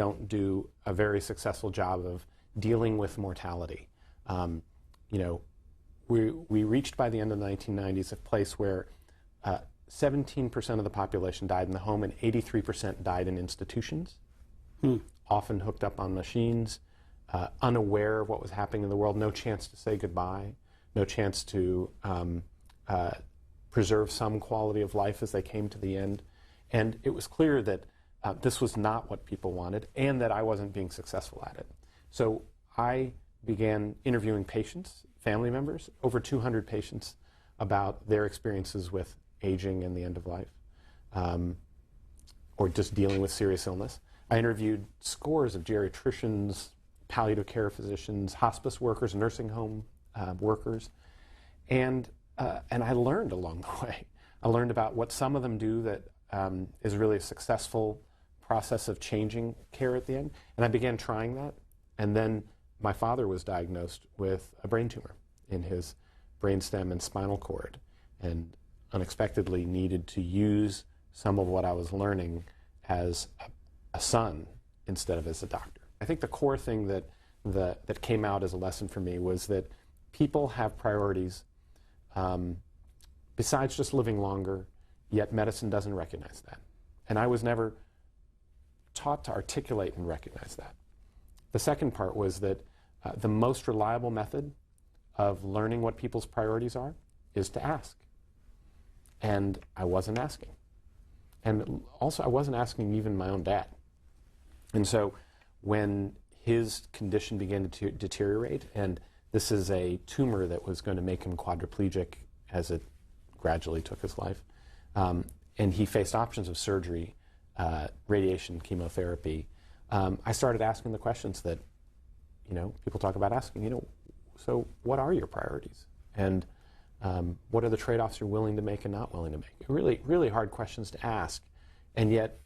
don't do a very successful job of dealing with mortality. You know, we reached by the end of the 1990s a place where 17% of the population died in the home and 83% died in institutions, often hooked up on machines, unaware of what was happening in the world, no chance to say goodbye, no chance to preserve some quality of life as they came to the end. And it was clear that this was not what people wanted and that I wasn't being successful at it. So I began interviewing patients, family members, over 200 patients, about their experiences with aging and the end of life, or just dealing with serious illness. I interviewed scores of geriatricians, palliative care physicians, hospice workers, nursing home workers, and I learned along the way. I learned about what some of them do that is really a successful process of changing care at the end, and I began trying that. And then my father was diagnosed with a brain tumor in his brainstem and spinal cord, and unexpectedly needed to use some of what I was learning as a son instead of as a doctor. I think the core thing that came out as a lesson for me was that people have priorities besides just living longer, yet medicine doesn't recognize that. And I was never taught to articulate and recognize that. The second part was that the most reliable method of learning what people's priorities are is to ask. And I wasn't asking. And also I wasn't asking even my own dad. And so when his condition began to deteriorate, and this is a tumor that was going to make him quadriplegic as it gradually took his life, and he faced options of surgery, radiation, chemotherapy, I started asking the questions that, you know, people talk about asking, you know, so what are your priorities? And what are the trade-offs you're willing to make and not willing to make? Really, really hard questions to ask, and yet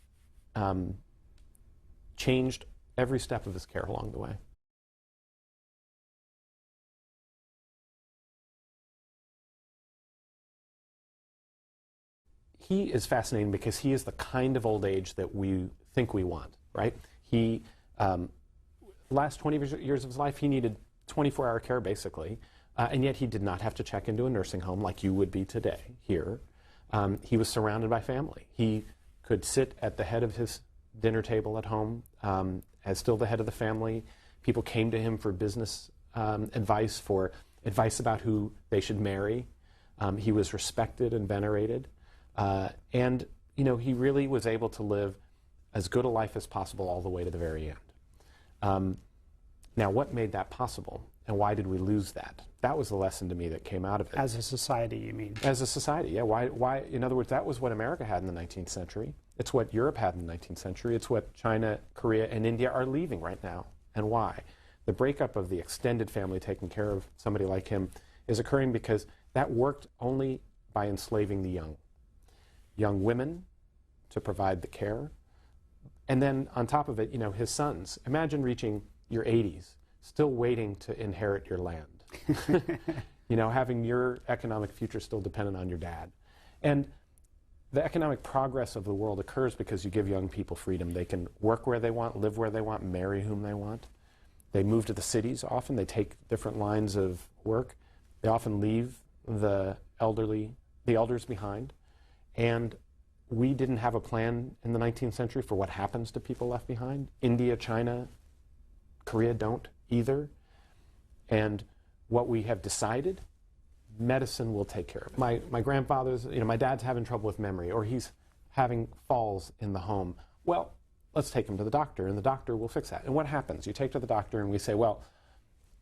changed every step of his care along the way. He is fascinating because he is the kind of old age that we think we want, right? He, last 20 years of his life, he needed 24-hour care, basically, and yet he did not have to check into a nursing home like you would be today here. He was surrounded by family. He could sit at the head of his dinner table at home as still the head of the family. People came to him for business advice, for advice about who they should marry. He was respected and venerated. And, you know, he really was able to live as good a life as possible all the way to the very end. Now, what made that possible, and why did we lose that? That was the lesson to me that came out of it. As a society, you mean? As a society, yeah. Why? In other words, that was what America had in the 19th century. It's what Europe had in the 19th century. It's what China, Korea, and India are leaving right now. And why? The breakup of the extended family taking care of somebody like him is occurring because that worked only by enslaving the young. Young women to provide the care. And then on top of it, you know, his sons. Imagine reaching your 80s, still waiting to inherit your land. You know, having your economic future still dependent on your dad. And the economic progress of the world occurs because you give young people freedom. They can work where they want, live where they want, marry whom they want. They move to the cities often. They take different lines of work. They often leave the elders behind. And we didn't have a plan in the 19th century for what happens to people left behind. India, China, Korea don't either. And what we have decided, medicine will take care of it. My grandfather's, you know, my dad's having trouble with memory, or he's having falls in the home. Well, let's take him to the doctor, and the doctor will fix that. And what happens? You take to the doctor, and we say, well,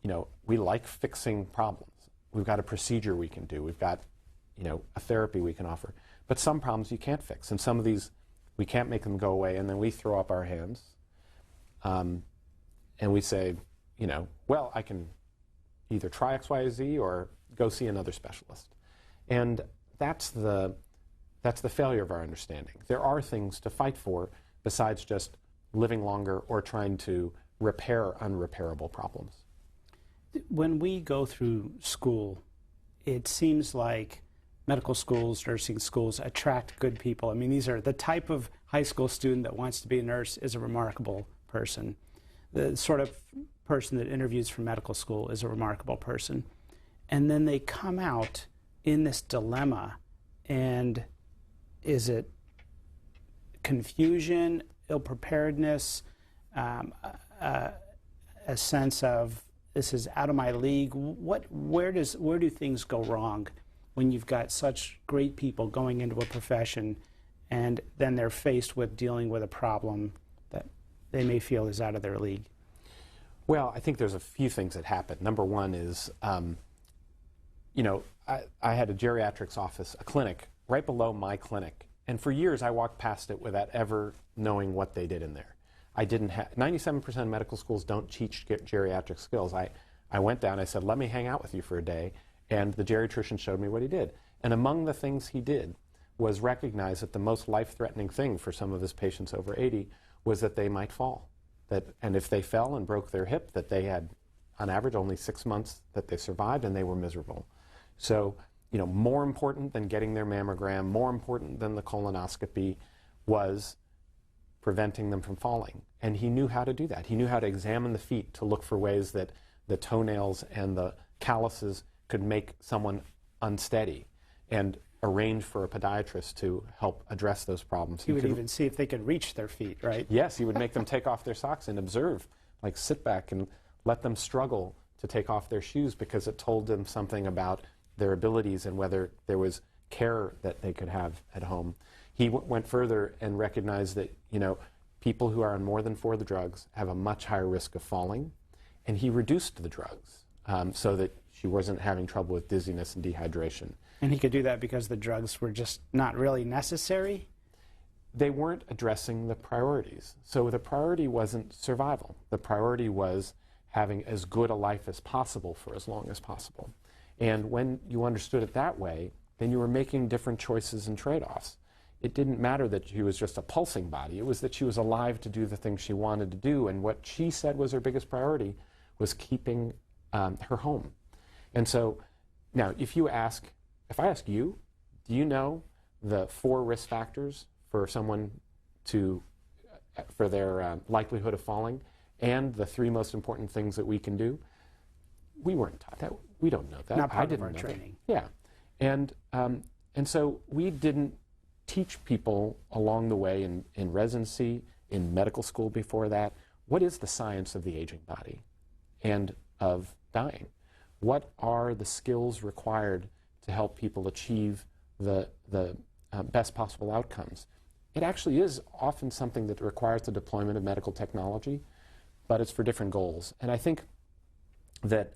you know, we like fixing problems. We've got a procedure we can do. We've got, you know, a therapy we can offer. But some problems you can't fix, and some of these we can't make them go away, and then we throw up our hands, and we say, you know, well, I can either try X, Y, Z, or go see another specialist. And that's the failure of our understanding. There are things to fight for besides just living longer or trying to repair unrepairable problems. When we go through school, it seems like medical schools, nursing schools attract good people. I mean, these are the type of high school student that wants to be a nurse is a remarkable person. The sort of person that interviews for medical school is a remarkable person. And then they come out in this dilemma, and is it confusion, ill-preparedness, a sense of this is out of my league? Where do things go wrong when you've got such great people going into a profession and then they're faced with dealing with a problem that they may feel is out of their league? Well, I think there's a few things that happen. Number one is, I had a geriatrics office, a clinic, right below my clinic. And for years, I walked past it without ever knowing what they did in there. I didn't have, 97% of medical schools don't teach geriatric skills. I went down, I said, let me hang out with you for a day. And the geriatrician showed me what he did. And among the things he did was recognize that the most life-threatening thing for some of his patients over 80 was that they might fall. And if they fell and broke their hip, that they had, on average, only 6 months that they survived, and they were miserable. So, more important than getting their mammogram, more important than the colonoscopy, was preventing them from falling. And he knew how to do that. He knew how to examine the feet to look for ways that the toenails and the calluses could make someone unsteady, and arrange for a podiatrist to help address those problems. He would even see if they could reach their feet, right? Yes, he would make them take off their socks and observe, like sit back and let them struggle to take off their shoes, because it told them something about their abilities and whether there was care that they could have at home. He went further and recognized that, people who are on more than 4 of the drugs have a much higher risk of falling, and he reduced the drugs so that she wasn't having trouble with dizziness and dehydration. And he could do that because the drugs were just not really necessary? They weren't addressing the priorities. So the priority wasn't survival. The priority was having as good a life as possible for as long as possible. And when you understood it that way, then you were making different choices and trade-offs. It didn't matter that she was just a pulsing body. It was that she was alive to do the things she wanted to do. And what she said was her biggest priority was keeping her home. And so now, if I ask you, do you know the 4 risk factors for someone for their likelihood of falling, and the 3 most important things that we can do? We weren't taught that. We don't know that. Not part I didn't of our know training. That. Yeah, and so we didn't teach people along the way in residency, in medical school before that, what is the science of the aging body and of dying? What are the skills required to help people achieve the best possible outcomes? It actually is often something that requires the deployment of medical technology, but it's for different goals. And I think that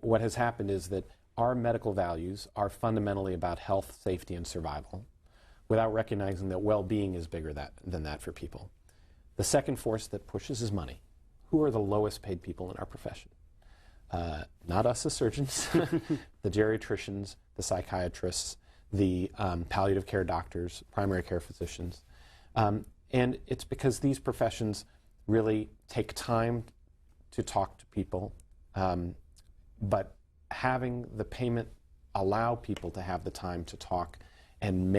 what has happened is that our medical values are fundamentally about health, safety, and survival, without recognizing that well-being is bigger than that for people. The second force that pushes is money. Who are the lowest paid people in our profession? Not us as surgeons, the geriatricians, the psychiatrists, the palliative care doctors, primary care physicians. And it's because these professions really take time to talk to people, but having the payment allow people to have the time to talk and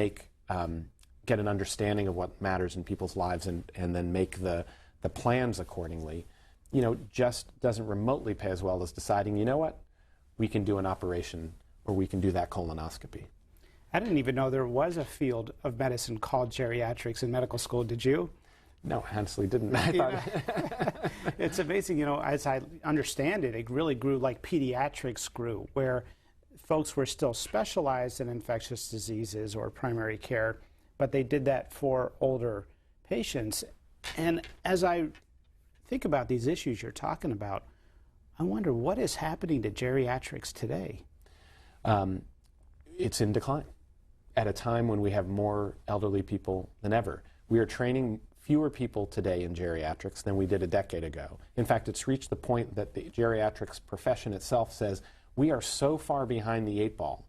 get an understanding of what matters in people's lives, and then make the plans accordingly, just doesn't remotely pay as well as deciding, what, we can do an operation or we can do that colonoscopy. I didn't even know there was a field of medicine called geriatrics in medical school. Did you? No, honestly didn't. It's amazing, as I understand it, it really grew like pediatrics grew, where folks were still specialized in infectious diseases or primary care, but they did that for older patients. And as I think about these issues you're talking about, I wonder what is happening to geriatrics today? It's in decline at a time when we have more elderly people than ever. We are training fewer people today in geriatrics than we did a decade ago. In fact, it's reached the point that the geriatrics profession itself says, we are so far behind the 8 ball.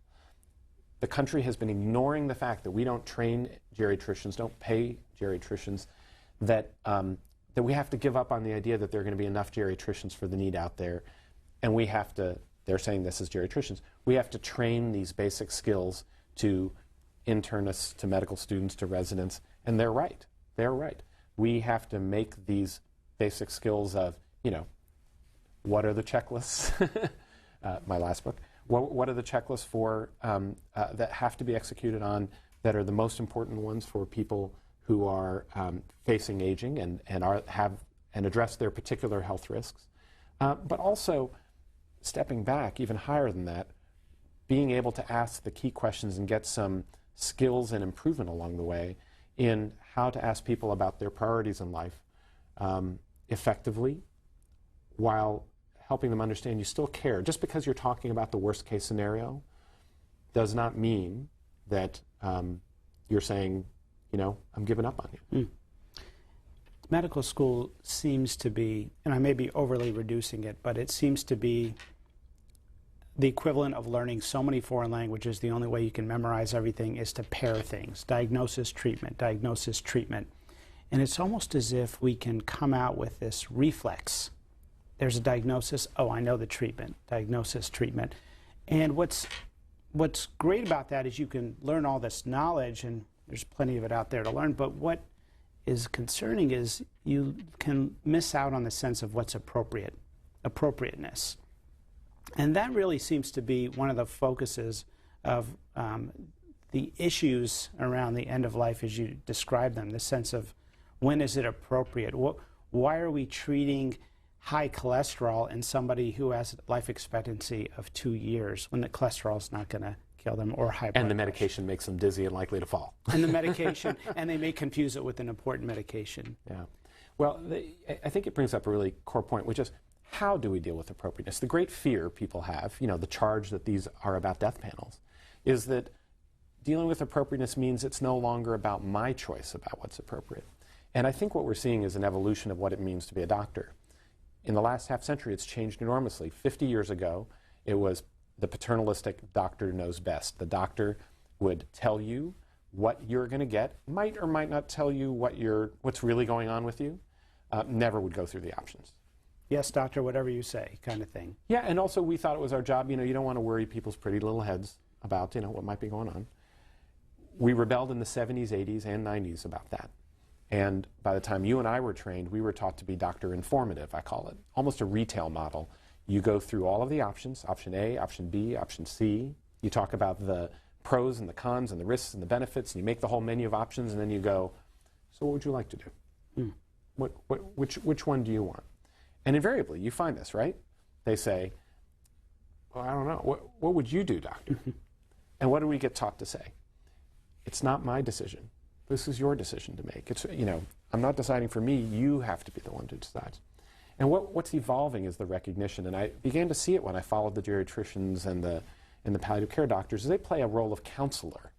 The country has been ignoring the fact that we don't train geriatricians, don't pay geriatricians, that we have to give up on the idea that there are going to be enough geriatricians for the need out there. And we have to, they're saying this as geriatricians, we have to train these basic skills to internists, to medical students, to residents. And they're right. They're right. We have to make these basic skills of, what are the checklists? My last book. What are the checklists for that have to be executed on, that are the most important ones for people who are facing aging and address their particular health risks. But also, stepping back even higher than that, being able to ask the key questions and get some skills and improvement along the way in how to ask people about their priorities in life effectively, while helping them understand you still care. Just because you're talking about the worst case scenario does not mean that you're saying, I'm giving up on you. Medical school seems to be, and I may be overly reducing it, but it seems to be the equivalent of learning so many foreign languages. The only way you can memorize everything is to pair things. Diagnosis, treatment, diagnosis, treatment. And it's almost as if we can come out with this reflex. There's a diagnosis, oh, I know the treatment. Diagnosis, treatment. And what's great about that is you can learn all this knowledge, and there's plenty of it out there to learn, but what is concerning is you can miss out on the sense of what's appropriateness. And that really seems to be one of the focuses of the issues around the end of life as you describe them, the sense of when is it appropriate? Why are we treating high cholesterol in somebody who has a life expectancy of 2 years when the cholesterol is not going to kill them, or high blood And the pressure? medication makes them dizzy and likely to fall. And the medication, and they may confuse it with an important medication. Yeah. Well, I think it brings up a really core point, which is, how do we deal with appropriateness? The great fear people have, the charge that these are about death panels, is that dealing with appropriateness means it's no longer about my choice about what's appropriate. And I think what we're seeing is an evolution of what it means to be a doctor. In the last half century, it's changed enormously. 50 years ago, it was the paternalistic doctor knows best. The doctor would tell you what you're going to get, might or might not tell you what's really going on with you, never would go through the options. Yes, doctor, whatever you say, kind of thing. Yeah, and also we thought it was our job, you don't want to worry people's pretty little heads about, what might be going on. We rebelled in the 70s, 80s, and 90s about that. And by the time you and I were trained, we were taught to be doctor informative, I call it, almost a retail model. You go through all of the options, option A, option B, option C. You talk about the pros and the cons and the risks and the benefits, and you make the whole menu of options, and then you go, so what would you like to do? Which one do you want? And invariably, you find this, right? They say, well, I don't know. What would you do, doctor? And what do we get taught to say? It's not my decision. This is your decision to make. It's, I'm not deciding for me. You have to be the one to decide. And what's evolving is the recognition. And I began to see it when I followed the geriatricians and the palliative care doctors. They play a role of counselor.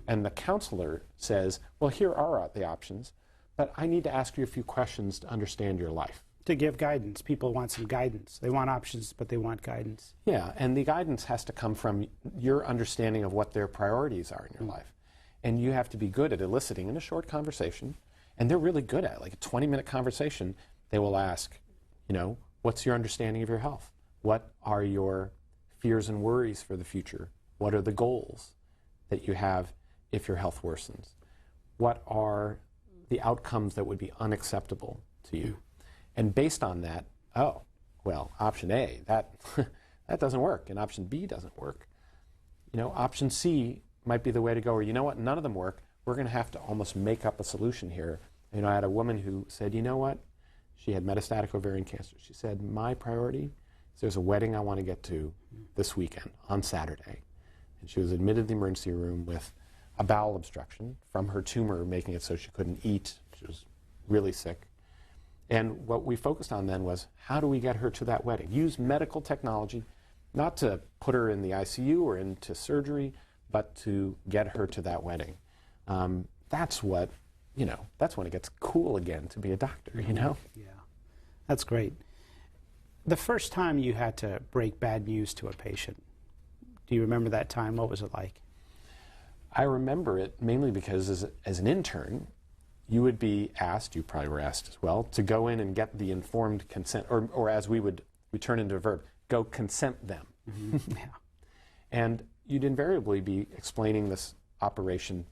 And the counselor says, well, here are the options, but I need to ask you a few questions to understand your life. To give guidance. People want some guidance. They want options, but they want guidance. Yeah, and the guidance has to come from your understanding of what their priorities are in your life. And you have to be good at eliciting in a short conversation, and they're really good at it. Like a 20-minute conversation, they will ask, what's your understanding of your health? What are your fears and worries for the future? What are the goals that you have if your health worsens? What are the outcomes that would be unacceptable to you? And based on that, option A, that doesn't work, and option B doesn't work. Option C might be the way to go, or none of them work. We're going to have to almost make up a solution here. I had a woman who said, she had metastatic ovarian cancer. She said, my priority is there's a wedding I want to get to this weekend, on Saturday. And she was admitted to the emergency room with a bowel obstruction from her tumor, making it so she couldn't eat. She was really sick. And what we focused on then was, how do we get her to that wedding? Use medical technology, not to put her in the ICU or into surgery, but to get her to that wedding. That's what, that's when it gets cool again to be a doctor, Yeah, that's great. The first time you had to break bad news to a patient, do you remember that time? What was it like? I remember it mainly because as an intern, you would be asked, you probably were asked as well, to go in and get the informed consent, or as we turn into a verb, go consent them. Yeah. And you'd invariably be explaining this operation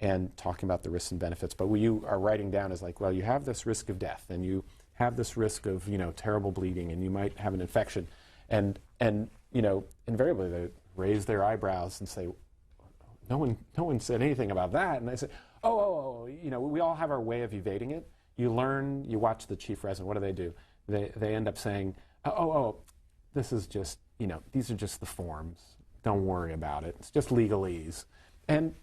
and talking about the risks and benefits, but what you are writing down is like, well, you have this risk of death, and you have this risk of, terrible bleeding, and you might have an infection. And invariably they raise their eyebrows and say, no one said anything about that. And I say, we all have our way of evading it. You learn, you watch the chief resident, what do? They end up saying, this is just, these are just the forms. Don't worry about it. It's just legalese. And,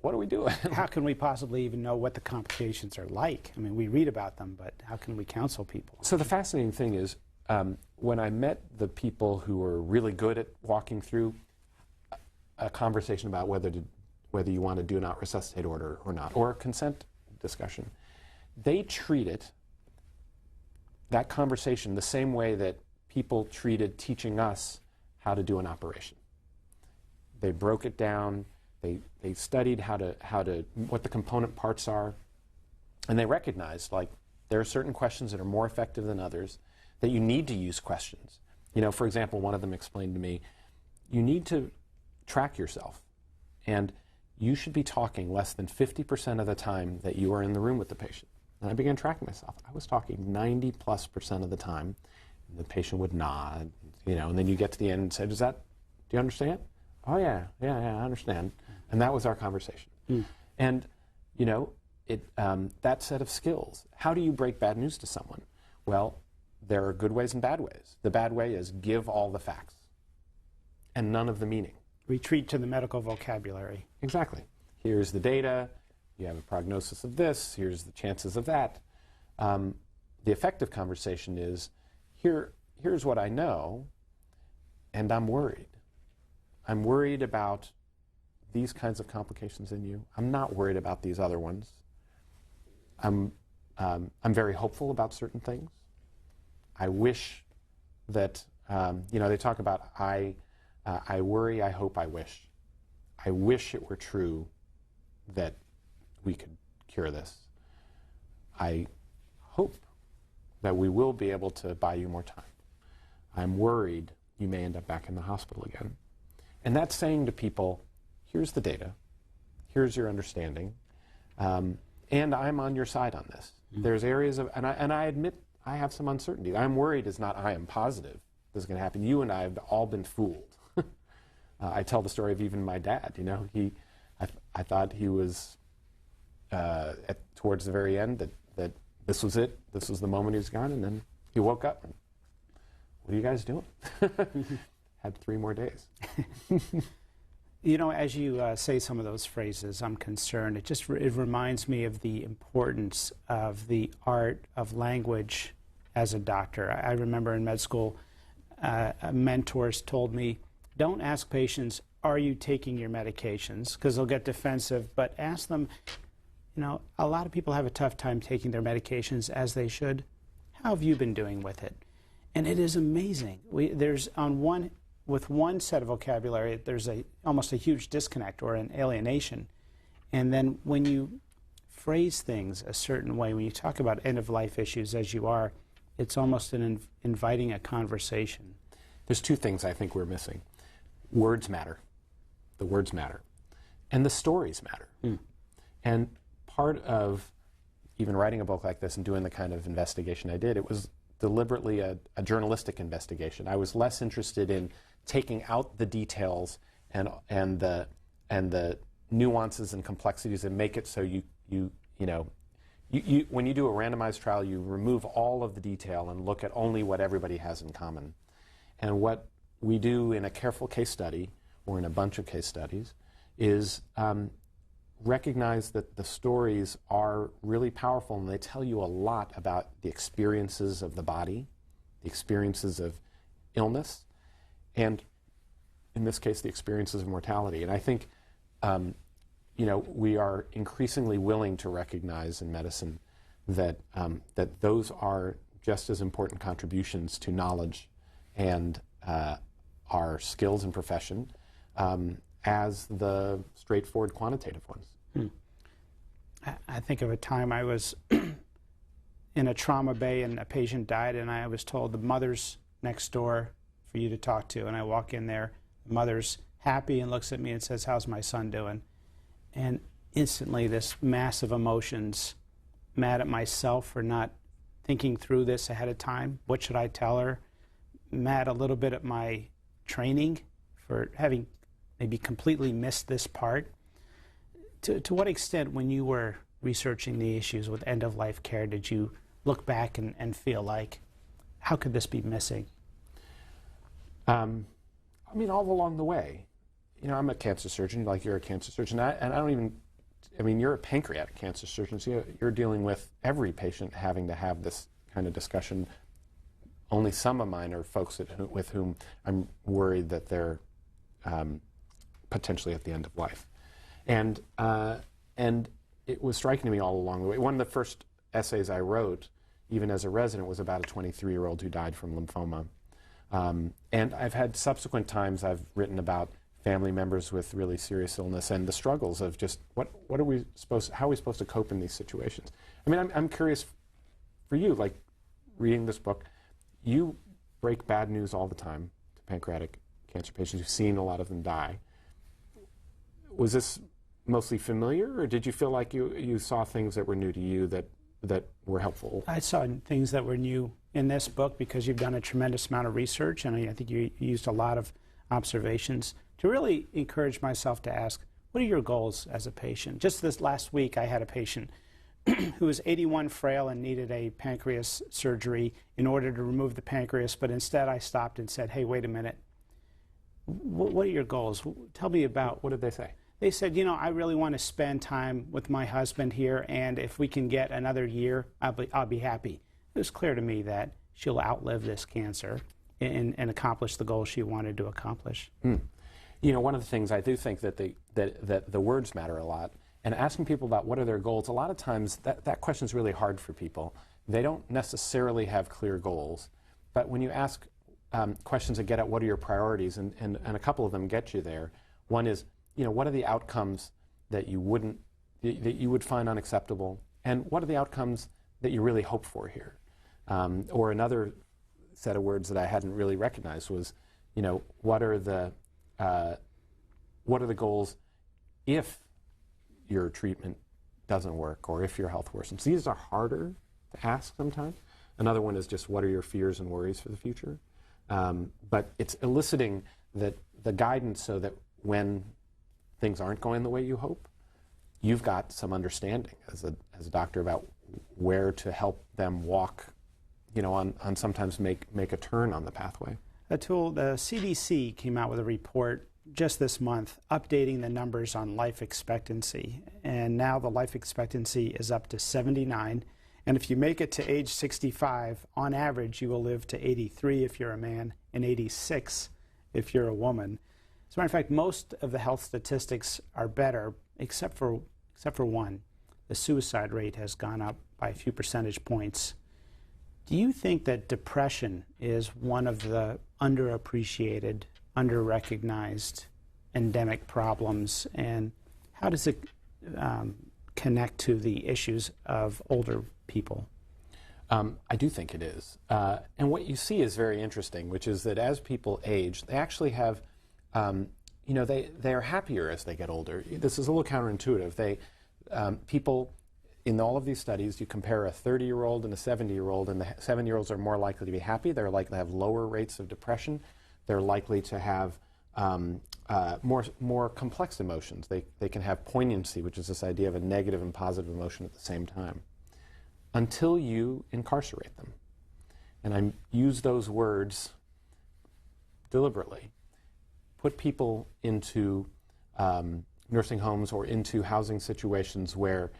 what are we doing? How can we possibly even know what the complications are like? I mean, we read about them, but how can we counsel people? So the fascinating thing is, when I met the people who were really good at walking through a conversation about whether you want to do not resuscitate order or not, or a consent discussion, they treated that conversation the same way that people treated teaching us how to do an operation. They broke it down. They studied what the component parts are, and they recognized, like, there are certain questions that are more effective than others, that you need to use questions. For example, one of them explained to me, you need to track yourself, and you should be talking less than 50% of the time that you are in the room with the patient. And I began tracking myself. I was talking 90+% of the time, and the patient would nod, and then you get to the end and say, do you understand? Oh, yeah, I understand. And that was our conversation. And, that set of skills, how do you break bad news to someone? Well, there are good ways and bad ways. The bad way is give all the facts and none of the meaning. Retreat to the medical vocabulary. Exactly. Here's the data. You have a prognosis of this. Here's the chances of that. The effective conversation is, here's what I know, and I'm worried. I'm worried about these kinds of complications in you. I'm not worried about these other ones. I'm very hopeful about certain things. I wish that, they talk about I worry, I hope, I wish. I wish it were true that we could cure this. I hope that we will be able to buy you more time. I'm worried you may end up back in the hospital again. And that's saying to people, here's the data, here's your understanding, and I'm on your side on this. There's areas of, and I admit I have some uncertainty. I'm worried is not I am positive this is going to happen. You and I have all been fooled. I tell the story of even my dad. I thought he was towards the very end that this was it. This was the moment he was gone, and then he woke up. And, what are you guys doing? Had 3 more days. As you say some of those phrases, I'm concerned. It reminds me of the importance of the art of language as a doctor. I remember in med school, mentors told me, don't ask patients, are you taking your medications? Because they'll get defensive, but ask them, a lot of people have a tough time taking their medications as they should. How have you been doing with it? And it is amazing. With one set of vocabulary, there's almost a huge disconnect or an alienation. And then when you phrase things a certain way, when you talk about end-of-life issues as you are, it's almost inviting a conversation. There's 2 things I think we're missing. Words matter. The words matter. And the stories matter. And part of even writing a book like this and doing the kind of investigation I did, it was deliberately a journalistic investigation. I was less interested in taking out the details and the nuances and complexities and make it so you when you do a randomized trial, you remove all of the detail and look at only what everybody has in common. And what we do in a careful case study or in a bunch of case studies is recognize that the stories are really powerful and they tell you a lot about the experiences of the body, the experiences of illness, and in this case, the experiences of mortality. And I think, we are increasingly willing to recognize in medicine that those are just as important contributions to knowledge and our skills and profession as the straightforward quantitative ones. I think of a time I was in a trauma bay and a patient died, and I was told the mother's next door for you to talk to. And I walk in there, the mother's happy and looks at me and says, how's my son doing? And instantly this mass of emotions, mad at myself for not thinking through this ahead of time? What should I tell her? Mad a little bit at my training for having maybe completely missed this part. To what extent, when you were researching the issues with end-of-life care, did you look back and feel like, how could this be missing? I mean, all along the way. You know, I'm a cancer surgeon, like you're a cancer surgeon, and I don't even, I mean, you're a pancreatic cancer surgeon, so you're dealing with every patient having to have this kind of discussion. Only some of mine are folks with whom I'm worried that they're potentially at the end of life. And it was striking to me all along the way. One of the first essays I wrote, even as a resident, was about a 23-year-old who died from lymphoma. And I've had subsequent times I've written about family members with really serious illness and the struggles of just how are we supposed to cope in these situations. I mean, I'm curious for you, like reading this book, you break bad news all the time to pancreatic cancer patients. You've seen a lot of them die. Was this mostly familiar, or did you feel like you saw things that were new to you that were helpful? I saw things that were new in this book because you've done a tremendous amount of research, and I think you used a lot of observations to really encourage myself to ask, what are your goals as a patient? Just this last week, I had a patient who was 81, frail, and needed a pancreas surgery in order to remove the pancreas, but instead I stopped and said, hey, wait a minute. What are your goals? Tell me about... What did they say? They said, you know, I really want to spend time with my husband here, and if we can get another year, I'll be happy. It was clear to me that she'll outlive this cancer and accomplish the goal she wanted to accomplish. You know, one of the things I do think that the words matter a lot, and asking people about what are their goals, a lot of times that question is really hard for people. They don't necessarily have clear goals, but when you ask questions that get at what are your priorities, and a couple of them get you there. One is, you know, what are the outcomes that you would find unacceptable, and what are the outcomes that you really hope for here? Or another set of words that I hadn't really recognized was, you know, what are the goals if your treatment doesn't work or if your health worsens? These are harder to ask sometimes. Another one is just what are your fears and worries for the future? But it's eliciting the guidance so that when things aren't going the way you hope, you've got some understanding as a doctor about where to help them walk, you know, on sometimes make a turn on the pathway. Atul, the CDC came out with a report just this month updating the numbers on life expectancy. And now the life expectancy is up to 79. And if you make it to age 65, on average, you will live to 83 if you're a man and 86 if you're a woman. As a matter of fact, most of the health statistics are better, except for one. The suicide rate has gone up by a few percentage points. Do you think that depression is one of the underappreciated, underrecognized endemic problems, and how does it connect to the issues of older people? I do think it is. And what you see is very interesting, which is that as people age, they actually have, you know, they are happier as they get older. This is a little counterintuitive. People, in all of these studies, you compare a 30-year-old and a 70-year-old, and the 70-year-olds are more likely to be happy. They're likely to have lower rates of depression. They're likely to have more complex emotions. They can have poignancy, which is this idea of a negative and positive emotion at the same time, until you incarcerate them. And I use those words deliberately. Put people into nursing homes or into housing situations where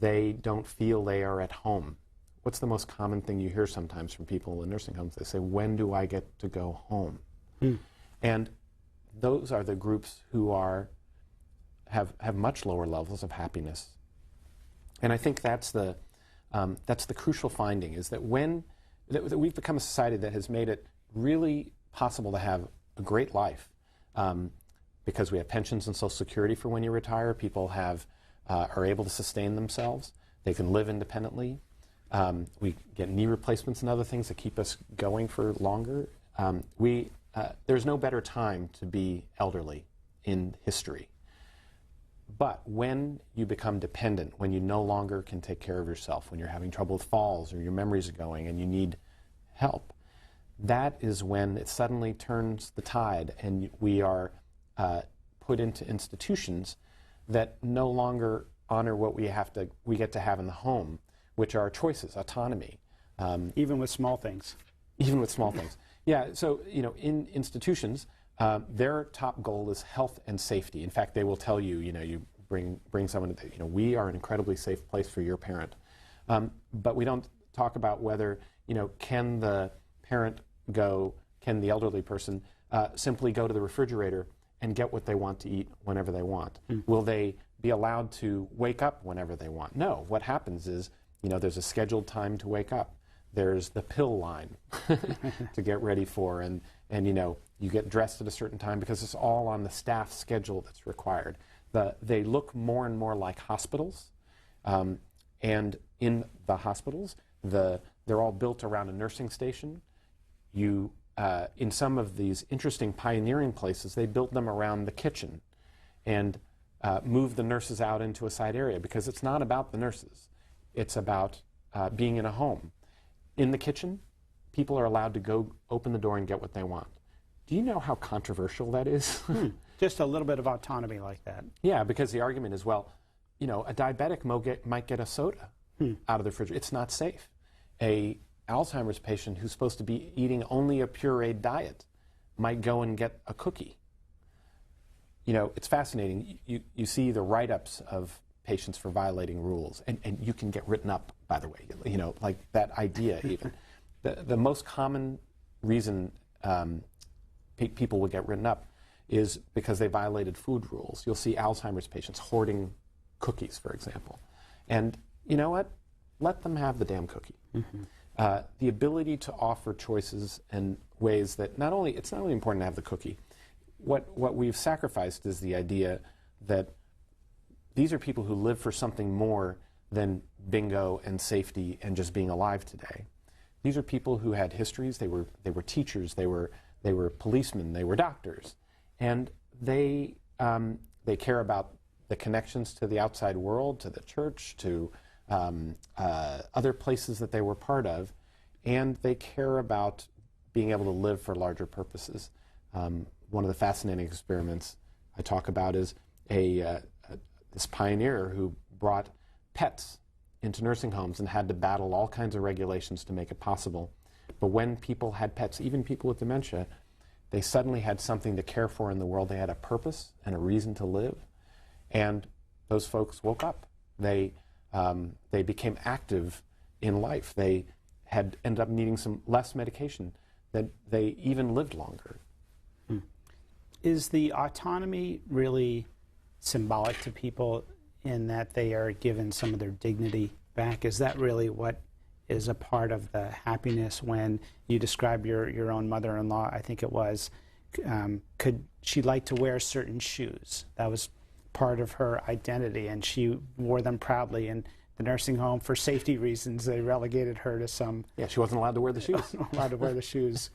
they don't feel they are at home. What's the most common thing you hear sometimes from people in nursing homes? They say, when do I get to go home? And those are the groups who have much lower levels of happiness. And I think that's the crucial finding, is that that we've become a society that has made it really possible to have a great life, because we have pensions and Social Security for when you retire. People are able to sustain themselves. They can live independently. We get knee replacements and other things that keep us going for longer. There's no better time to be elderly in history. But when you become dependent, when you no longer can take care of yourself, when you're having trouble with falls or your memories are going and you need help, that is when it suddenly turns the tide and we are put into institutions that no longer honor what we get to have in the home, which are choices, autonomy. Even with small things. Even with small things. Yeah, so, in institutions, their top goal is health and safety. In fact, they will tell you, you bring someone, we are an incredibly safe place for your parent. But we don't talk about whether, can the parent can the elderly person simply go to the refrigerator and get what they want to eat whenever they want? Will they be allowed to wake up whenever they want? No. What happens is, there's a scheduled time to wake up. There's the pill line to get ready for, and you get dressed at a certain time because it's all on the staff schedule that's required. They look more and more like hospitals, and in the hospitals, they're all built around a nursing station. In some of these interesting pioneering places, they built them around the kitchen and moved the nurses out into a side area because it's not about the nurses. It's about being in a home. In the kitchen, people are allowed to go open the door and get what they want. Do you know how controversial that is? Just a little bit of autonomy like that. Yeah, because the argument is, well, a diabetic might get a soda out of the refrigerator. It's not safe. A Alzheimer's patient who's supposed to be eating only a pureed diet might go and get a cookie. It's fascinating. You see the write-ups of patients for violating rules, and you can get written up, by the way, like that idea even. The most common reason people will get written up is because they violated food rules. You'll see Alzheimer's patients hoarding cookies, for example. And you know what? Let them have the damn cookie. The ability to offer choices and ways that it's not only important to have the cookie. What we've sacrificed is the idea that these are people who live for something more than bingo and safety and just being alive today. These are people who had histories. They were teachers. They were policemen. They were doctors, and they care about the connections to the outside world, to the church, to other places that they were part of, and they care about being able to live for larger purposes. One of the fascinating experiments I talk about is this pioneer who brought pets into nursing homes and had to battle all kinds of regulations to make it possible. But when people had pets, even people with dementia, they suddenly had something to care for in the world. They had a purpose and a reason to live. And those folks woke up. They became active in life. They had ended up needing some less medication. That they even lived longer. Is the autonomy really symbolic to people in that they are given some of their dignity back? Is that really what is a part of the happiness when you describe your own mother-in-law, I think it was, could she like to wear certain shoes? That was part of her identity, and she wore them proudly. In the nursing home, for safety reasons, they relegated her to some... Yeah, she wasn't allowed to wear the shoes. allowed to wear the shoes.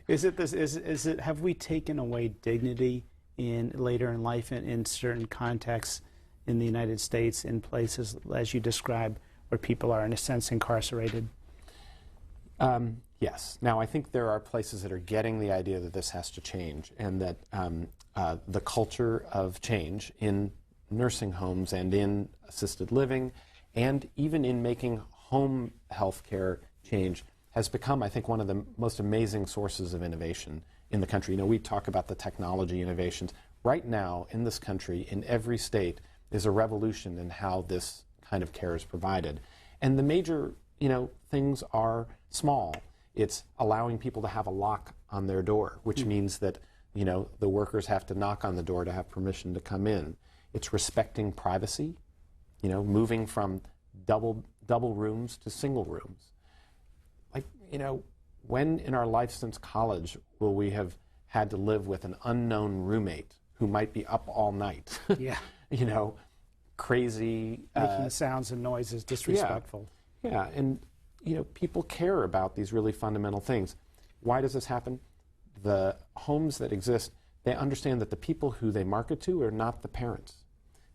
Is it, have we taken away dignity later in life in certain contexts in the United States, in places, as you describe, where people are, in a sense, incarcerated? Yes. Now, I think there are places that are getting the idea that this has to change, and that the culture of change in nursing homes and in assisted living, and even in making home health care change, has become, I think, one of the most amazing sources of innovation in the country. We talk about the technology innovations. Right now, in this country, in every state, there's a revolution in how this kind of care is provided. And the major, things are small. It's allowing people to have a lock on their door, which means that, the workers have to knock on the door to have permission to come in. It's respecting privacy, moving from double rooms to single rooms. Like, when in our life since college will we have had to live with an unknown roommate who might be up all night? Yeah. Crazy. Making sounds and noises, disrespectful. Yeah, and people care about these really fundamental things. Why does this happen? The homes that exist, they understand that the people who they market to are not the parents.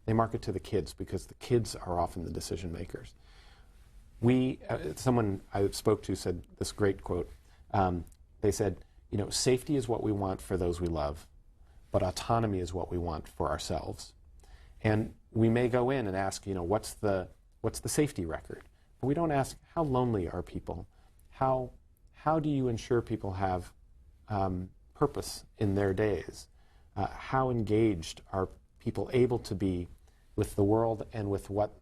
they market to the kids because the kids are often the decision makers. Someone I spoke to said this great quote. They said, safety is what we want for those we love, but autonomy is what we want for ourselves. And we may go in and ask, what's the safety record? But we don't ask, how lonely are people? How do you ensure people have purpose in their days? How engaged are people able to be with the world and with what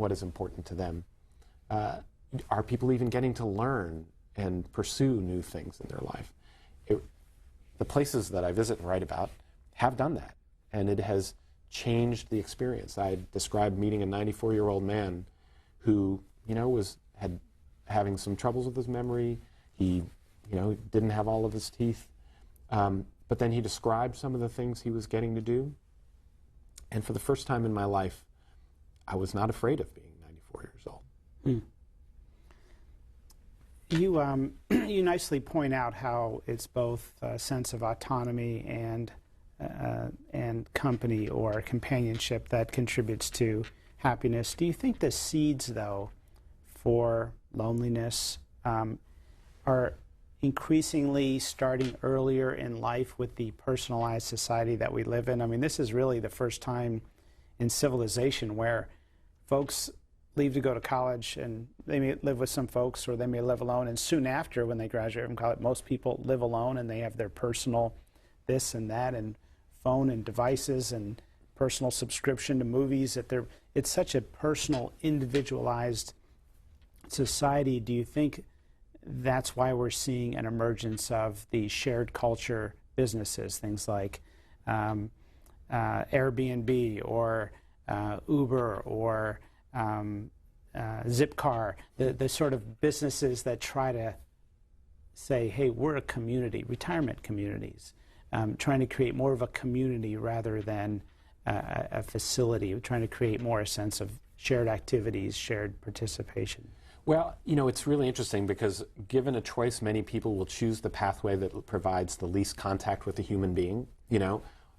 is important to them? Are people even getting to learn and pursue new things in their life? The places that I visit and write about have done that, and it has changed the experience. I described meeting a 94-year-old man who, was having some troubles with his memory. He, didn't have all of his teeth, but then he described some of the things he was getting to do. And for the first time in my life, I was not afraid of being 94 years old. You nicely point out how it's both a sense of autonomy and company or companionship that contributes to happiness. Do you think the seeds, though, for loneliness are increasingly starting earlier in life with the personalized society that we live in? I mean, this is really the first time in civilization where folks leave to go to college and they may live with some folks or they may live alone, and soon after, when they graduate from college, most people live alone and they have their personal this and that and phone and devices and personal subscription to movies. It's such a personal, individualized society. Do you think that's why we're seeing an emergence of the shared culture businesses, things like Airbnb or Uber or Zipcar, the sort of businesses that try to say, hey, we're a community, retirement communities, trying to create more of a community rather than a facility, trying to create more a sense of shared activities, shared participation? Well, it's really interesting because given a choice, many people will choose the pathway that provides the least contact with a human being.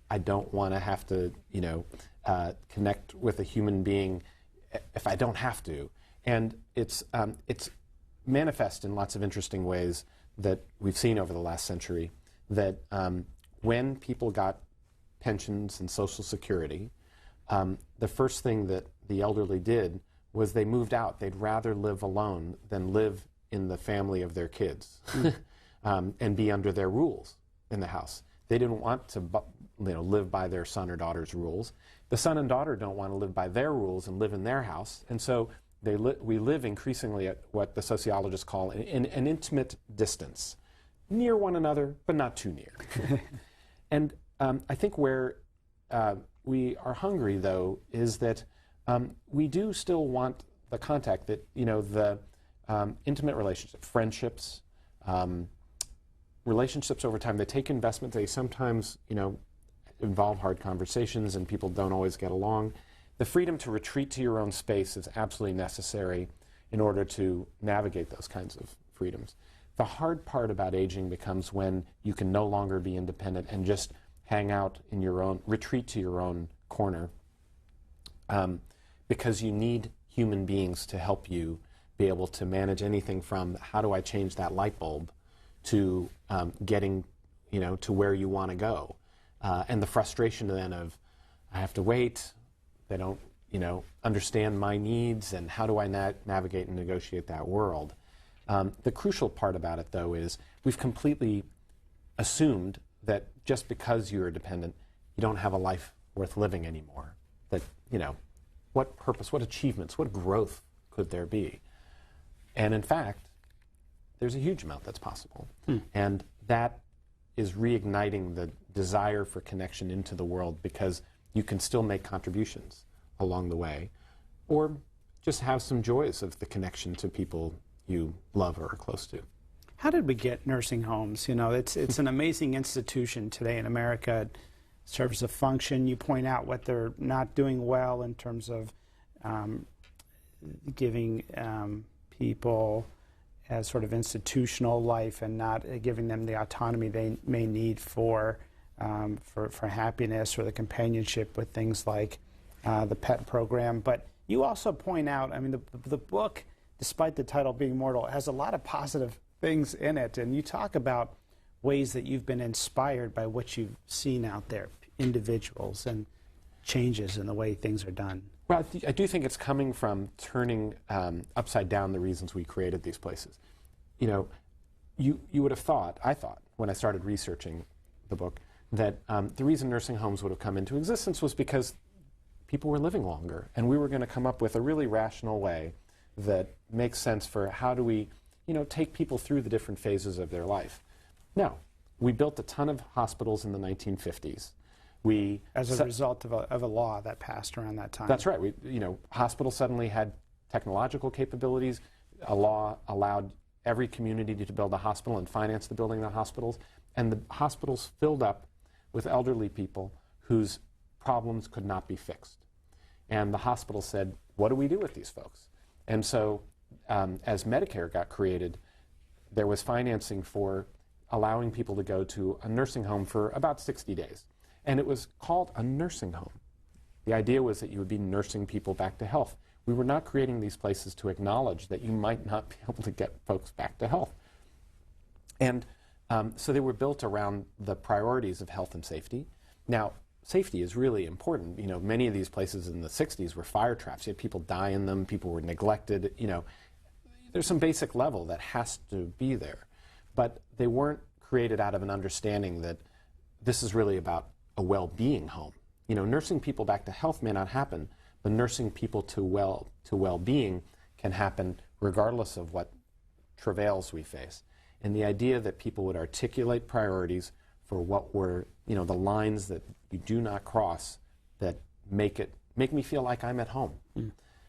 I don't want to have to, connect with a human being if I don't have to. And it's manifest in lots of interesting ways that we've seen over the last century, that when people got pensions and Social Security, the first thing that the elderly did was they moved out. They'd rather live alone than live in the family of their kids and be under their rules in the house. They didn't want to live by their son or daughter's rules. The son and daughter don't want to live by their rules and live in their house. And so we live increasingly at what the sociologists call an intimate distance, near one another, but not too near. And I think where we are hungry, though, is that we do still want the contact, that, the intimate relationships, friendships, relationships over time. They take investment. They sometimes, involve hard conversations and people don't always get along. The freedom to retreat to your own space is absolutely necessary in order to navigate those kinds of freedoms. The hard part about aging becomes when you can no longer be independent and just hang out in your own, retreat to your own corner, because you need human beings to help you be able to manage anything from how do I change that light bulb to getting, to where you want to go. And the frustration then of, I have to wait, they don't, understand my needs, and how do I navigate and negotiate that world? The crucial part about it, though, is we've completely assumed that just because you're dependent, you don't have a life worth living anymore. That, what purpose, what achievements, what growth could there be? And in fact, there's a huge amount that's possible. And that is reigniting the desire for connection into the world, because you can still make contributions along the way, or just have some joys of the connection to people you love or are close to. How did we get nursing homes? It's an amazing institution today in America. It serves a function. You point out what they're not doing well in terms of giving people as sort of institutional life and not giving them the autonomy they may need for happiness or the companionship with things like the PET program. But you also point out, I mean, the book, despite the title being mortal, has a lot of positive things in it. And you talk about ways that you've been inspired by what you've seen out there, individuals and changes in the way things are done. Well, I do think it's coming from turning upside down the reasons we created these places. You know, you would have thought, I thought, when I started researching the book, that the reason nursing homes would have come into existence was because people were living longer, and we were going to come up with a really rational way that makes sense for how do we, you know, take people through the different phases of their life. No, we built a ton of hospitals in the 1950s. As a result of a law that passed around that time. That's right. Hospitals suddenly had technological capabilities. A law allowed every community to build a hospital and finance the building of the hospitals. And the hospitals filled up with elderly people whose problems could not be fixed. And the hospital said, what do we do with these folks? And so as Medicare got created, there was financing for allowing people to go to a nursing home for about 60 days. And it was called a nursing home. The idea was that you would be nursing people back to health. We were not creating these places to acknowledge that you might not be able to get folks back to health. And so they were built around the priorities of health and safety. Now, safety is really important. You know, many of these places in the 60s were fire traps. You had people die in them, people were neglected. You know, there's some basic level that has to be there. But they weren't created out of an understanding that this is really about a well-being home. You know, nursing people back to health may not happen, but nursing people to well-being can happen regardless of what travails we face. And the idea that people would articulate priorities for what were, you know, the lines that you do not cross that make me feel like I'm at home.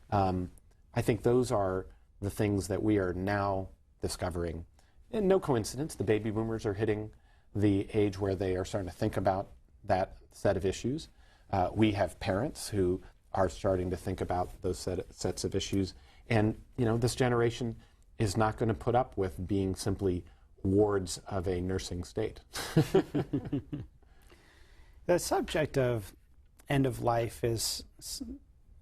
I think those are the things that we are now discovering. And no coincidence, the baby boomers are hitting the age where they are starting to think about that set of issues. We have parents who are starting to think about those sets of issues. And, you know, this generation is not going to put up with being simply wards of a nursing state. The subject of end of life is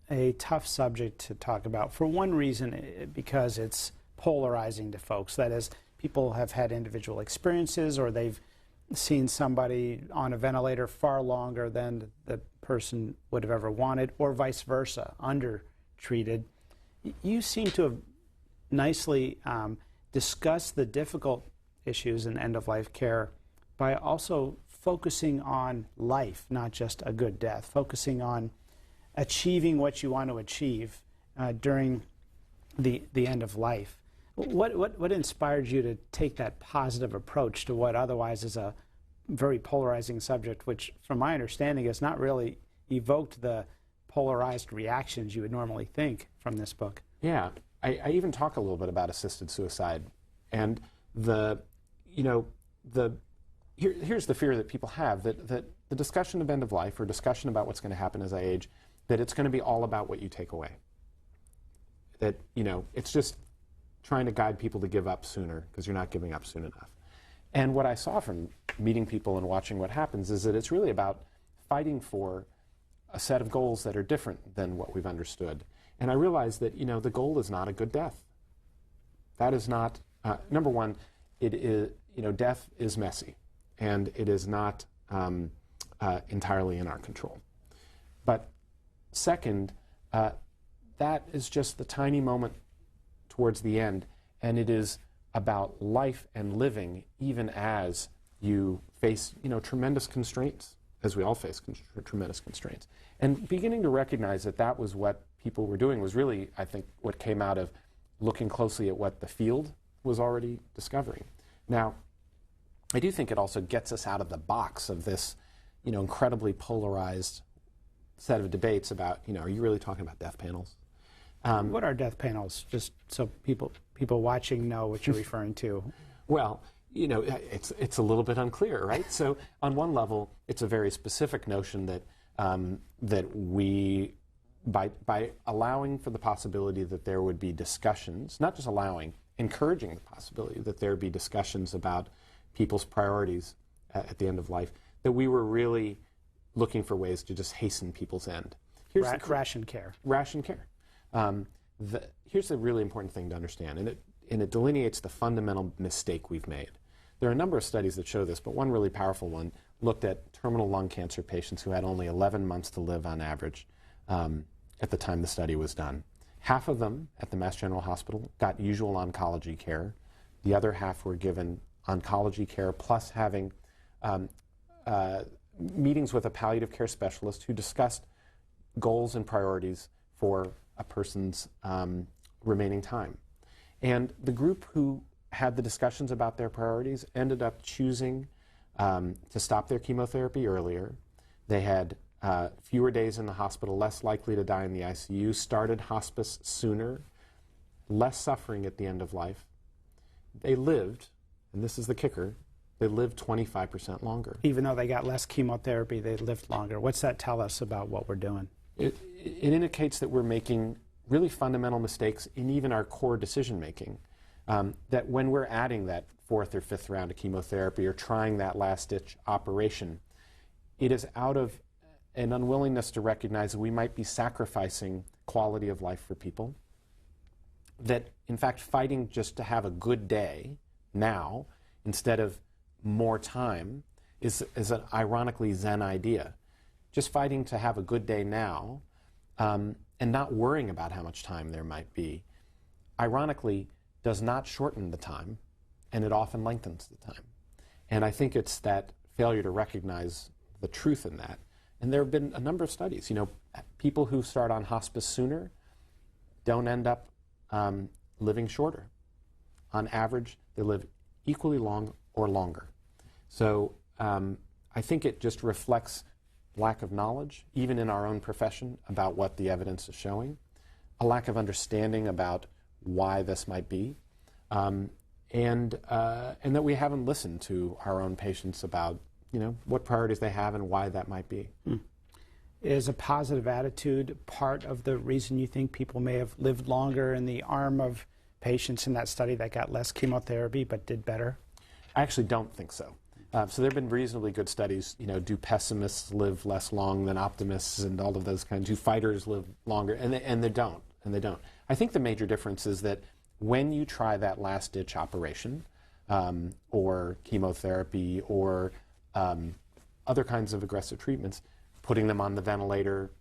a tough subject to talk about for one reason, because it's polarizing to folks. That is, people have had individual experiences, or they've seen somebody on a ventilator far longer than the person would have ever wanted, or vice versa, undertreated. You seem to have nicely discussed the difficult issues in end-of-life care by also focusing on life, not just a good death, focusing on achieving what you want to achieve during the end of life. What inspired you to take that positive approach to what otherwise is a very polarizing subject, which, from my understanding, has not really evoked the polarized reactions you would normally think from this book? Yeah, I even talk a little bit about assisted suicide, and here's the fear that people have, that the discussion of end of life, or discussion about what's going to happen as I age, that it's going to be all about what you take away. That, you know, it's just trying to guide people to give up sooner because you're not giving up soon enough. And what I saw from meeting people and watching what happens is that it's really about fighting for a set of goals that are different than what we've understood. And I realized that, you know, the goal is not a good death. That is not, number one, it is, you know, death is messy, and it is not entirely in our control. But second, that is just the tiny moment towards the end, and it is about life and living even as you face, you know, tremendous constraints, as we all face tremendous constraints. And beginning to recognize that that was what people were doing was really, I think, what came out of looking closely at what the field was already discovering. Now, I do think it also gets us out of the box of this, you know, incredibly polarized set of debates about, you know, are you really talking about death panels? What are death panels? Just so people watching know what you're referring to. Well, you know, it's a little bit unclear, right? So on one level, it's a very specific notion that that we, by allowing for the possibility that there would be discussions, not just allowing, encouraging the possibility that there would be discussions about people's priorities at the end of life, that we were really looking for ways to just hasten people's end. ration care. Ration care. Here's the really important thing to understand, and it delineates the fundamental mistake we've made. There are a number of studies that show this, but one really powerful one looked at terminal lung cancer patients who had only 11 months to live on average at the time the study was done. Half of them at the Mass General Hospital got usual oncology care. The other half were given oncology care plus having meetings with a palliative care specialist who discussed goals and priorities for a person's remaining time. And the group who had the discussions about their priorities ended up choosing to stop their chemotherapy earlier. They had fewer days in the hospital, less likely to die in the ICU, started hospice sooner, less suffering at the end of life. They lived, and this is the kicker, they lived 25% longer. Even though they got less chemotherapy, they lived longer. What's that tell us about what we're doing? It indicates that we're making really fundamental mistakes in even our core decision making. That when we're adding that fourth or fifth round of chemotherapy or trying that last-ditch operation, it is out of an unwillingness to recognize that we might be sacrificing quality of life for people. That, in fact, fighting just to have a good day now instead of more time is an ironically Zen idea. Just fighting to have a good day now and not worrying about how much time there might be, ironically, does not shorten the time, and it often lengthens the time. And I think it's that failure to recognize the truth in that. And there have been a number of studies. You know, people who start on hospice sooner don't end up living shorter. On average, they live equally long or longer. So I think it just reflects lack of knowledge, even in our own profession, about what the evidence is showing, a lack of understanding about why this might be, and that we haven't listened to our own patients about, you know, what priorities they have and why that might be. Is a positive attitude part of the reason you think people may have lived longer in the arm of patients in that study that got less chemotherapy but did better? I actually don't think so. So there have been reasonably good studies, you know, do pessimists live less long than optimists and all of those kinds? Do fighters live longer? And they don't. I think the major difference is that when you try that last-ditch operation or chemotherapy or other kinds of aggressive treatments, putting them on the ventilator,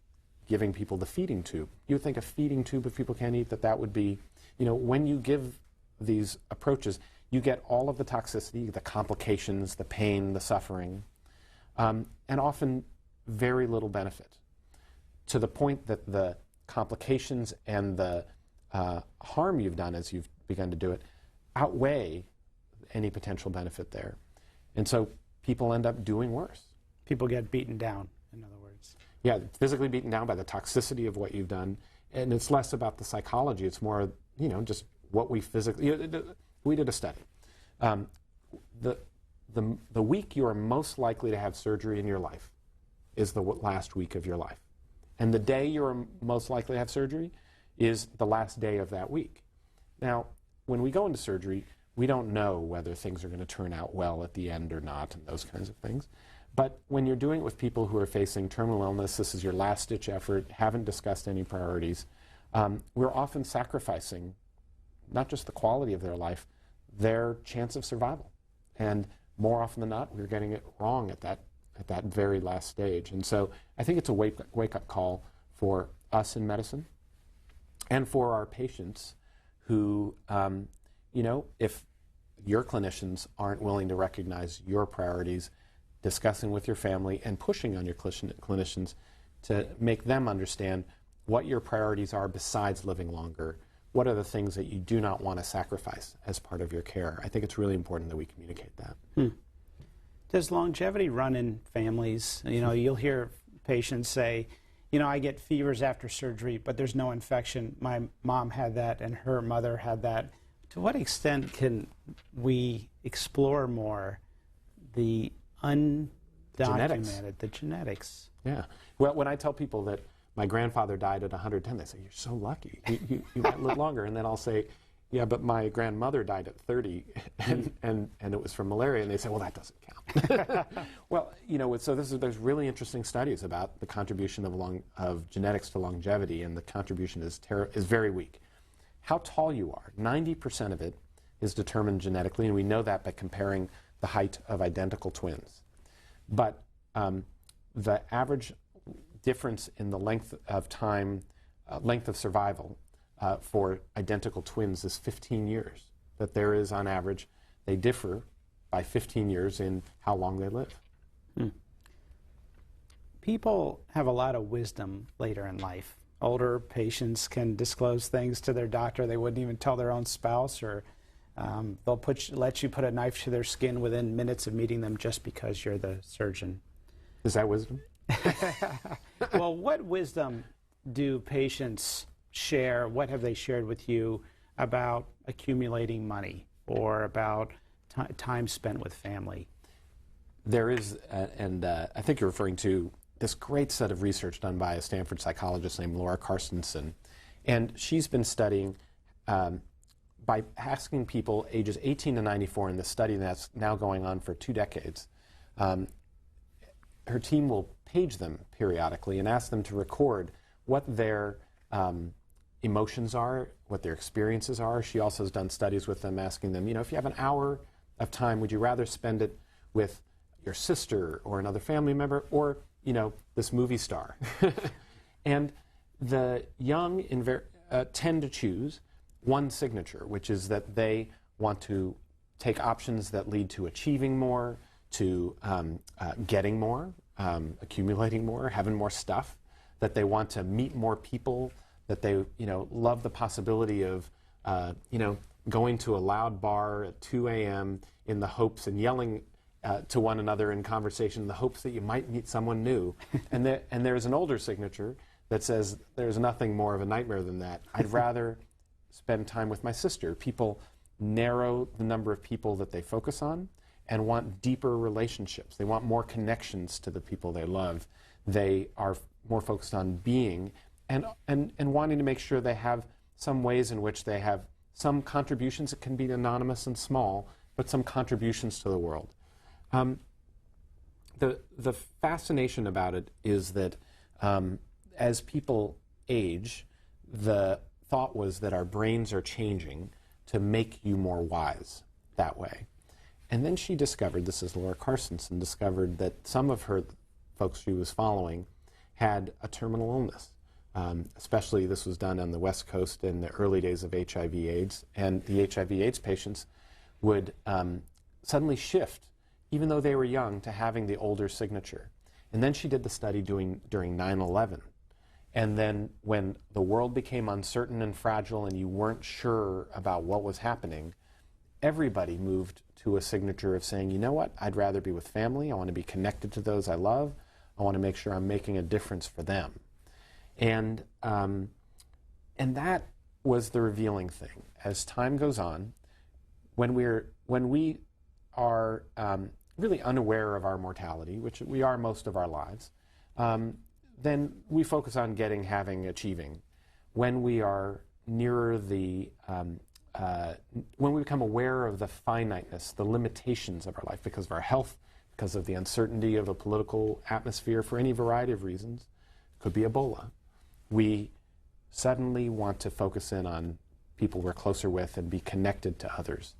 giving people the feeding tube. You would think a feeding tube, if people can't eat, that would be, you know, when you give these approaches, you get all of the toxicity, the complications, the pain, the suffering, and often very little benefit, to the point that the complications and the harm you've done as you've begun to do it outweigh any potential benefit there. And so people end up doing worse. People get beaten down, in other words. Yeah, physically beaten down by the toxicity of what you've done. And it's less about the psychology. It's more, you know, just what we physically... You know, we did a study. The week you are most likely to have surgery in your life is the last week of your life. And the day you're most likely to have surgery is the last day of that week. Now, when we go into surgery, we don't know whether things are going to turn out well at the end or not and those kinds of things. But when you're doing it with people who are facing terminal illness, this is your last-ditch effort, haven't discussed any priorities, we're often sacrificing not just the quality of their life, their chance of survival. And more often than not, we're getting it wrong at that very last stage. And so I think it's a wake-up call for us in medicine and for our patients who, you know, if your clinicians aren't willing to recognize your priorities, discussing with your family and pushing on your clinicians to make them understand what your priorities are besides living longer. What are the things that you do not want to sacrifice as part of your care? I think it's really important that we communicate that. Does longevity run in families? You know, you'll hear patients say, you know, I get fevers after surgery, but there's no infection. My mom had that and her mother had that. To what extent can we explore more the undocumented, the genetics? Yeah. Well, when I tell people that my grandfather died at 110, they say, you're so lucky. You might live longer. And then I'll say, yeah, but my grandmother died at 30, and it was from malaria, and they say, well, that doesn't count. Well, so there's really interesting studies about the contribution of genetics to longevity, and the contribution is very weak. How tall you are, 90% of it is determined genetically, and we know that by comparing the height of identical twins. But the average difference in the length of time, length of survival for identical twins is 15 years. That there is, on average, they differ by 15 years in how long they live. People have a lot of wisdom later in life. Older patients can disclose things to their doctor they wouldn't even tell their own spouse, or they'll let you put a knife to their skin within minutes of meeting them just because you're the surgeon. Is that wisdom? Well, what wisdom do patients share? What have they shared with you about accumulating money or about time spent with family? There is, and I think you're referring to this great set of research done by a Stanford psychologist named Laura Carstensen. And she's been studying by asking people ages 18 to 94 in this study that's now going on for 2 decades. Her team will page them periodically and ask them to record what their emotions are, what their experiences are. She also has done studies with them asking them, if you have an hour of time, would you rather spend it with your sister or another family member or, this movie star? And the young tend to choose one signature, which is that they want to take options that lead to achieving more, to getting more, accumulating more, having more stuff, that they want to meet more people, that they love the possibility of going to a loud bar at 2 a.m. in the hopes and yelling to one another in conversation in the hopes that you might meet someone new. And there's an older signature that says there's nothing more of a nightmare than that. I'd rather spend time with my sister. People narrow the number of people that they focus on and want deeper relationships. They want more connections to the people they love. They are more focused on being and wanting to make sure they have some ways in which they have some contributions that can be anonymous and small, but some contributions to the world. The fascination about it is that as people age, the thought was that our brains are changing to make you more wise that way. And then she discovered, this is Laura Carstensen, discovered that some of her folks she was following had a terminal illness. Especially this was done on the West Coast in the early days of HIV/AIDS, and the HIV/AIDS patients would suddenly shift, even though they were young, to having the older signature. And then she did the study during 9/11. And then when the world became uncertain and fragile and you weren't sure about what was happening, everybody moved to a signature of saying, you know what, I'd rather be with family, I want to be connected to those I love, I want to make sure I'm making a difference for them. And that was the revealing thing. As time goes on, when we are really unaware of our mortality, which we are most of our lives, then we focus on getting, having, achieving. When we are nearer when we become aware of the finiteness, the limitations of our life because of our health, because of the uncertainty of the political atmosphere, for any variety of reasons, could be Ebola, we suddenly want to focus in on people we're closer with and be connected to others.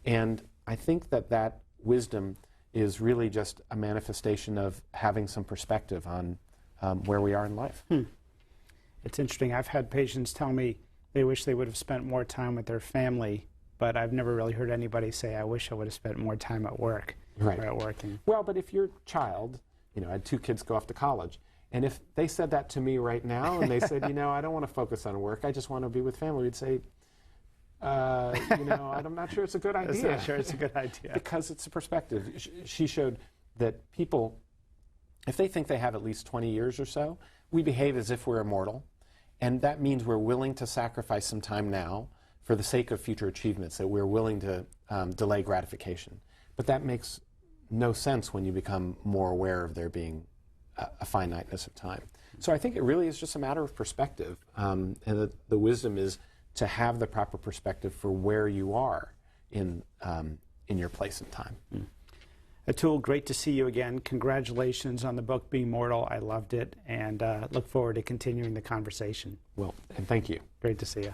And I think that wisdom is really just a manifestation of having some perspective on where we are in life. It's interesting. I've had patients tell me they wish they would have spent more time with their family, but I've never really heard anybody say, I wish I would have spent more time at work. Right. Or at working. Well, but if your child, I had 2 kids go off to college, and if they said that to me right now, and they said, I don't want to focus on work, I just want to be with family, we'd say, I'm not sure it's a good idea. I'm not sure it's a good idea. Because it's a perspective. She showed that people, if they think they have at least 20 years or so, we behave as if we're immortal. And that means we're willing to sacrifice some time now for the sake of future achievements, that we're willing to delay gratification. But that makes no sense when you become more aware of there being a finiteness of time. So I think it really is just a matter of perspective. And the wisdom is to have the proper perspective for where you are in your place and time. Atul, great to see you again. Congratulations on the book, Be Mortal. I loved it, and look forward to continuing the conversation. Well, and thank you. Great to see you.